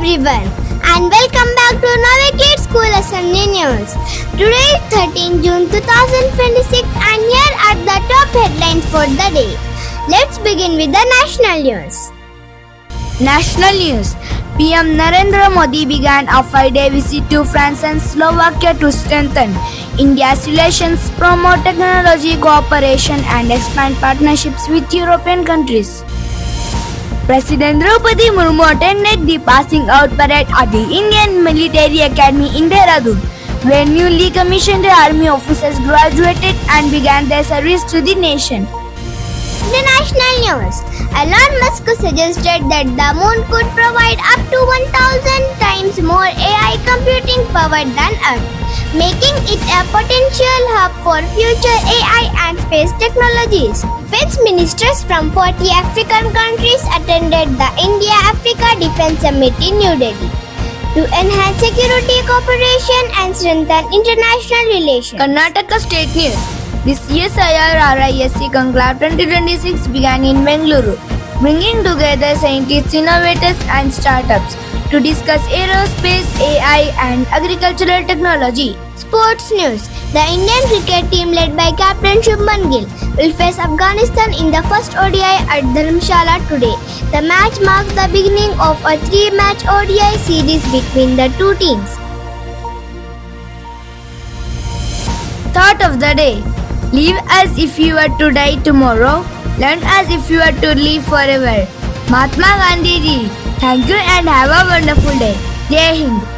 everyone and welcome back to NavYugKids School Assembly News. Today is 13 June 2026 and here are the top headlines for the day. Let's begin with the national news. National news. PM Narendra Modi began a 5-day visit to France and Slovakia to strengthen India's relations, promote technology cooperation and expand partnerships with European countries. President Droupadi Murmu attended the passing out parade at the Indian Military Academy in Dehradun, where newly commissioned army officers graduated and began their service to the nation. International news. Elon Musk suggested that the moon could provide up to 1,000 times more AI computing power than Earth, making it a potential hub for future AI and space technologies. Defense ministers from 40 African countries attended the India-Africa Defense Summit in New Delhi to enhance security cooperation and strengthen international relations. Karnataka state news. The CSIR RISE Conclave 2026 began in Bengaluru, bringing together scientists, innovators and startups to discuss aerospace, AI and agricultural technology. Sports news. The Indian cricket team led by Captain Shubman Gill will face Afghanistan in the first ODI at Dharamshala today. The match marks the beginning of a 3-match ODI series between the two teams. Thought of the day. Live as if you were to die tomorrow. Learn as if you were to live forever. Mahatma Gandhi ji. Thank you and have a wonderful day. Jai Hind.